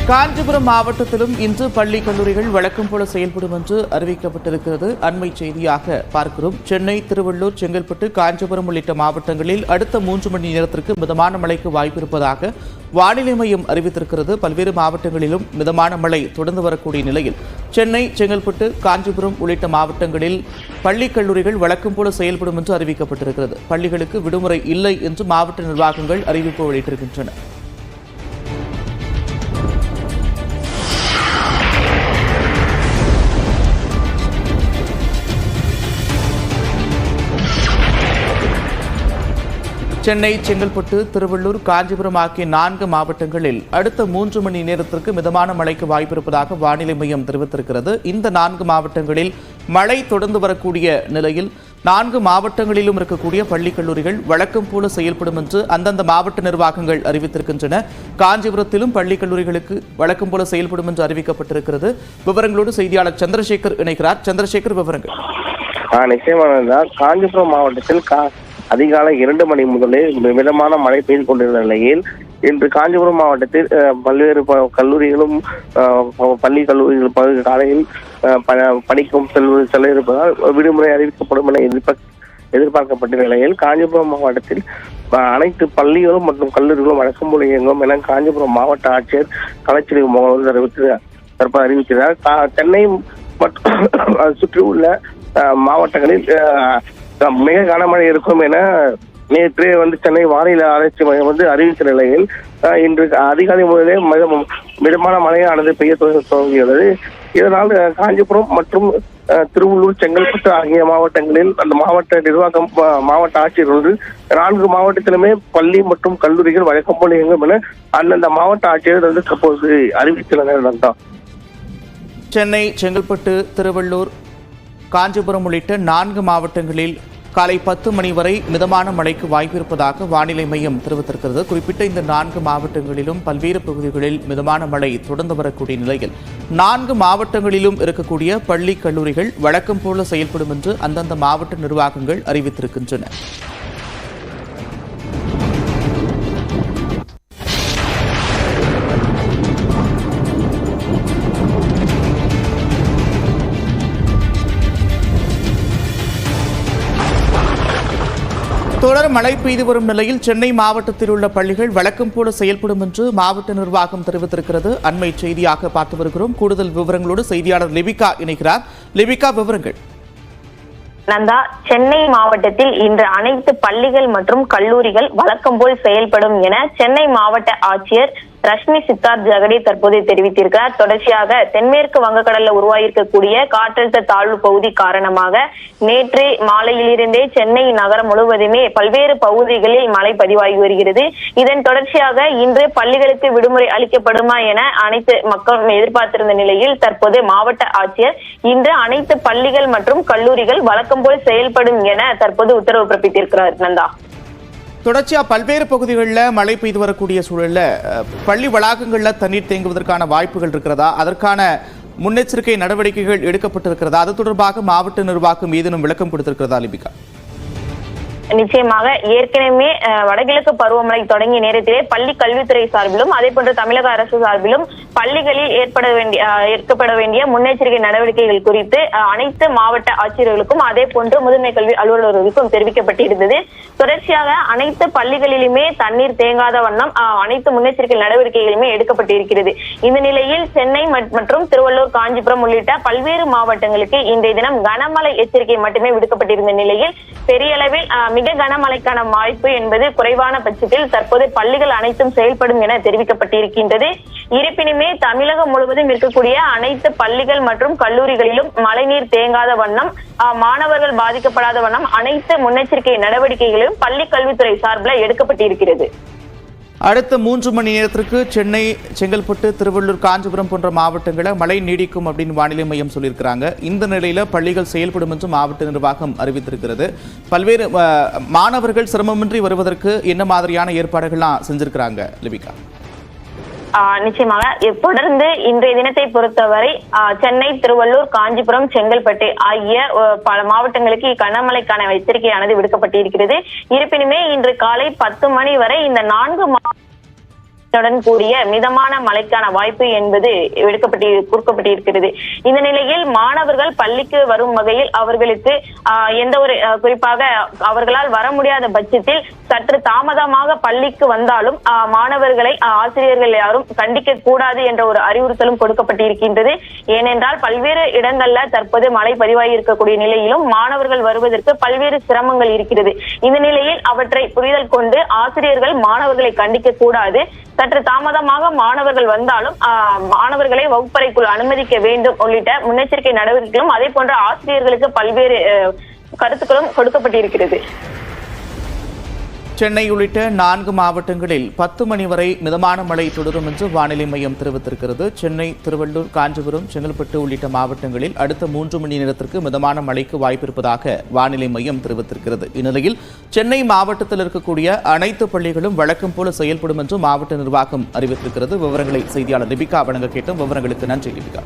காஞ்சிபுரம் மாவட்டத்திலும் இன்று பள்ளி கல்லூரிகள் வழக்கம் போல செயல்படும் என்று அறிவிக்கப்பட்டிருக்கிறது. அண்மை செய்தியாக பார்க்கிறோம். சென்னை, திருவள்ளூர், செங்கல்பட்டு, காஞ்சிபுரம் உள்ளிட்ட மாவட்டங்களில் அடுத்த 3 மணி நேரத்திற்கு மிதமான மழைக்கு வாய்ப்பிருப்பதாக வானிலை மையம் அறிவித்திருக்கிறது. பல்வேறு மாவட்டங்களிலும் மிதமான மழை தொடர்ந்து வரக்கூடிய நிலையில் சென்னை, செங்கல்பட்டு, காஞ்சிபுரம் உள்ளிட்ட மாவட்டங்களில் பள்ளி கல்லூரிகள் வழக்கம் போல செயல்படும் என்று அறிவிக்கப்பட்டிருக்கிறது. பள்ளிகளுக்கு விடுமுறை இல்லை என்று மாவட்ட நிர்வாகங்கள் அறிவிப்பு வெளியிட்டிருக்கின்றன. சென்னை, செங்கல்பட்டு, திருவள்ளூர், காஞ்சிபுரம் ஆகிய 4 மாவட்டங்களில் அடுத்த 3 மணி நேரத்திற்கு மிதமான மழைக்கு வாய்ப்பிருப்பதாக வானிலை மையம் தெரிவித்திருக்கிறது. இந்த 4 மாவட்டங்களில் மழை தொடர்ந்து வரக்கூடிய நிலையில் 4 மாவட்டங்களிலும் இருக்கக்கூடிய பள்ளி கல்லூரிகள் வழக்கம் போல செயல்படும் என்று அந்தந்த மாவட்ட நிர்வாகங்கள் அறிவித்திருக்கின்றன. காஞ்சிபுரத்திலும் பள்ளி கல்லூரிகளுக்கு வழக்கம் போல செயல்படும் என்று அறிவிக்கப்பட்டிருக்கிறது. விவரங்களோடு செய்தியாளர் சந்திரசேகர் இணைக்கிறார். சந்திரசேகர், விவரங்கள். நிச்சயமானதுதான். காஞ்சிபுரம் மாவட்டத்தில் அதிகாலை 2 மணி முதலே மிதமான மழை பெய்து கொண்டிருந்த நிலையில் இன்று காஞ்சிபுரம் மாவட்டத்தில் பல்வேறு கல்லூரிகளும் பள்ளி கல்லூரிகள் காலையில் பணிக்கும் செல்ல இருப்பதால் விடுமுறை அறிவிக்கப்படும் என எதிர்பார்க்கப்பட்ட நிலையில் காஞ்சிபுரம் மாவட்டத்தில் அனைத்து பள்ளிகளும் மற்றும் கல்லூரிகளும் வழக்கம் போல இயங்கும் என காஞ்சிபுரம் மாவட்ட ஆட்சியர் கலைச்செல்வி மோகன் தற்போது அறிவிக்கிறார். சென்னை மற்றும் சுற்றியுள்ள மாவட்டங்களில் மிக கனமழை இருக்கும் என நேற்றே சென்னை வானிலை ஆராய்ச்சி மையம் அறிவித்த நிலையில் இன்று அதிகாலை முதலே மிதமான மழையானது பெய்ய துவங்கியுள்ளது. இதனால் காஞ்சிபுரம் மற்றும் திருவள்ளூர், செங்கல்பட்டு ஆகிய மாவட்டங்களில் அந்த மாவட்ட நிர்வாகம், மாவட்ட ஆட்சியர் 4 மாவட்டத்திலுமே பள்ளி மற்றும் கல்லூரிகள் வழக்கம் போல இயங்கும் என அந்தந்த மாவட்ட ஆட்சியர் தற்போது அறிவித்துள்ளனர். சென்னை, செங்கல்பட்டு, திருவள்ளூர், காஞ்சிபுரம் உள்ளிட்ட 4 மாவட்டங்களில் காலை 10 மணி வரை மிதமான மழைக்கு வாய்ப்பிருப்பதாக வானிலை மையம் தெரிவித்திருக்கிறது. குறிப்பிட்ட இந்த 4 மாவட்டங்களிலும் பல்வேறு பகுதிகளில் மிதமான மழை தொடர்ந்து வரக்கூடிய நிலையில் 4 மாவட்டங்களிலும் இருக்கக்கூடிய பள்ளி கல்லூரிகள் வழக்கம் போல செயல்படும் என்று அந்தந்த மாவட்ட நிர்வாகங்கள் அறிவித்திருக்கின்றன. தொடர் மழை பெய்து வரும் நிலையில் சென்னை மாவட்டத்தில் உள்ள பள்ளிகள் வழக்கம் போல செயல்படும் என்று மாவட்ட நிர்வாகம் தெரிவித்திருக்கிறது. அண்மை செய்தியாக பார்த்து வருகிறோம். கூடுதல் விவரங்களோடு செய்தியாளர் லிபிகா இணைக்கிறார். லிபிகா, விவரங்கள். நந்தா, சென்னை மாவட்டத்தில் இன்று அனைத்து பள்ளிகள் மற்றும் கல்லூரிகள் வழக்கம் போல் செயல்படும் என சென்னை மாவட்ட ஆட்சியர் ரஷ்மி சித்தார்த் ஜகடே தற்போது தெரிவித்திருக்கிறார். தொடர்ச்சியாக தென்மேற்கு வங்கக்கடல்ல உருவாகியிருக்கக்கூடிய காற்றழுத்த தாழ்வு பகுதி காரணமாக நேற்று மாலையிலிருந்தே சென்னை நகரம் முழுவதுமே பல்வேறு பகுதிகளில் மழை பதிவாகி வருகிறது. இதன் தொடர்ச்சியாக இன்று பள்ளிகளுக்கு விடுமுறை அளிக்கப்படுமா என அனைத்து மக்களும் எதிர்பார்த்திருந்த நிலையில் தற்போது மாவட்ட ஆட்சியர் இன்று அனைத்து பள்ளிகள் மற்றும் கல்லூரிகள் வழக்கம் போல் செயல்படும் என தற்போது உத்தரவு பிறப்பித்திருக்கிறார். நந்தா, தொடர்ச்சியா பல்வேறு பகுதிகளில் மழை பெய்து வரக்கூடிய சூழல்ல பள்ளி வளாகங்களில் தண்ணீர் தேங்குவதற்கான வாய்ப்புகள் இருக்கிறதா? அதற்கான முன்னெச்சரிக்கை நடவடிக்கைகள் எடுக்கப்பட்டிருக்கிறதா? அது தொடர்பாக மாவட்ட நிர்வாகம் ஏதேனும் விளக்கம் கொடுத்திருக்கிறதா லிபிகா? நிச்சயமாக ஏற்கனவே வடகிழக்கு பருவமழை தொடங்கிய நேரத்திலே பள்ளி கல்வித்துறை சார்பிலும் அதே போன்று தமிழக அரசு சார்பிலும் பள்ளிகளில் ஏற்கப்பட வேண்டிய முன்னெச்சரிக்கை நடவடிக்கைகள் குறித்து அனைத்து மாவட்ட ஆட்சியர்களுக்கும் அதே போன்று முதன்மை கல்வி அலுவலர்களுக்கும் தெரிவிக்கப்பட்டிருந்தது. தொடர்ச்சியாக அனைத்து பள்ளிகளிலுமே தண்ணீர் தேங்காத வண்ணம் அனைத்து முன்னெச்சரிக்கை நடவடிக்கைகளுமே எடுக்கப்பட்டிருக்கிறது. இந்த நிலையில் சென்னை மற்றும் திருவள்ளூர், காஞ்சிபுரம் உள்ளிட்ட பல்வேறு மாவட்டங்களுக்கு இன்றைய தினம் கனமழை எச்சரிக்கை மட்டுமே விடுக்கப்பட்டிருந்த நிலையில் பெரிய அளவில் மிக கனமழைக்கான வாய்ப்பு என்பது குறைவான பட்சத்தில் தற்போது பள்ளிகள் அனைத்தும் செயல்படும் என தெரிவிக்கப்பட்டிருக்கின்றது. இருப்பினுமே தமிழகம் முழுவதும் இருக்கக்கூடிய அனைத்து பள்ளிகள் மற்றும் கல்லூரிகளிலும் மழைநீர் தேங்காத வண்ணம், மாணவர்கள் பாதிக்கப்படாத வண்ணம் அனைத்து முன்னெச்சரிக்கை நடவடிக்கைகளும் பள்ளி கல்வித்துறை சார்பில் எடுக்கப்பட்டிருக்கிறது. அடுத்த 3 மணி நேரத்திற்கு சென்னை, செங்கல்பட்டு, திருவள்ளூர், காஞ்சிபுரம் போன்ற மாவட்டங்களில் மழை நீடிக்கும் அப்படின்னு வானிலை மையம் சொல்லியிருக்கிறாங்க. இந்த நிலையில பள்ளிகள் செயல்படும் என்று மாவட்ட நிர்வாகம் அறிவித்திருக்கிறது. பல்வேறு மாணவர்கள் சிரமமின்றி வருவதற்கு என்ன மாதிரியான ஏற்பாடுகள்லாம் செஞ்சிருக்கிறாங்க லிபிகா? நிச்சயமாக தொடர்ந்து இன்றைய தினத்தை பொறுத்தவரை சென்னை, திருவள்ளூர், காஞ்சிபுரம், செங்கல்பட்டு ஆகிய பல மாவட்டங்களுக்கு கனமழைக்கான எச்சரிக்கையானது விடுக்கப்பட்டிருக்கிறது. இருப்பினுமே இன்று காலை 10 மணி வரை இந்த 4 இடியுடன் கூடிய மிதமான மழைக்கான வாய்ப்பு என்பது கொடுக்கப்பட்டிருக்கிறது. இந்த நிலையில் மாணவர்கள் பள்ளிக்கு வரும் வகையில் அவர்களுக்கு எந்த ஒரு குறிப்பாக அவர்களால் வர முடியாத பட்சத்தில் சற்று தாமதமாக பள்ளிக்கு வந்தாலும் மாணவர்களை ஆசிரியர்கள் யாரும் கண்டிக்க கூடாது என்ற ஒரு அறிவுறுத்தலும் கொடுக்கப்பட்டிருக்கின்றது. ஏனென்றால் பல்வேறு இடங்கள்ல தற்போது மழை பதிவாகி இருக்கக்கூடிய நிலையிலும் மாணவர்கள் வருவதற்கு பல்வேறு சிரமங்கள் இருக்கிறது. இந்த நிலையில் அவற்றை புரிதல் கொண்டு ஆசிரியர்கள் மாணவர்களை கண்டிக்க கூடாது, சற்று தாமதமாக மாணவர்கள் வந்தாலும் மாணவர்களை வகுப்பறைக்குள் அனுமதிக்க வேண்டும் உள்ளிட்ட முன்னெச்சரிக்கை நடவடிக்கைகளும் அதே போன்ற ஆசிரியர்களுக்கு பல்வேறு கருத்துக்களும் கொடுக்கப்பட்டிருக்கிறது. சென்னை உள்ளிட்ட 4 மாவட்டங்களில் 10 மணி வரை மிதமான மழை தொடரும் என்று வானிலை மையம் தெரிவித்திருக்கிறது. சென்னை, திருவள்ளூர், காஞ்சிபுரம், செங்கல்பட்டு உள்ளிட்ட மாவட்டங்களில் அடுத்த 3 மணி நேரத்திற்கு மிதமான மழைக்கு வாய்ப்பிருப்பதாக வானிலை மையம் தெரிவித்திருக்கிறது. இந்நிலையில் சென்னை மாவட்டத்தில் இருக்கக்கூடிய அனைத்து பள்ளிகளும் வழக்கம் போல செயல்படும் என்று மாவட்ட நிர்வாகம் அறிவித்திருக்கிறது. விவரங்களை செய்தியாளர் லிபிகா வழங்க கேட்டோம். விவரங்களுக்கு நன்றி லிபிகா.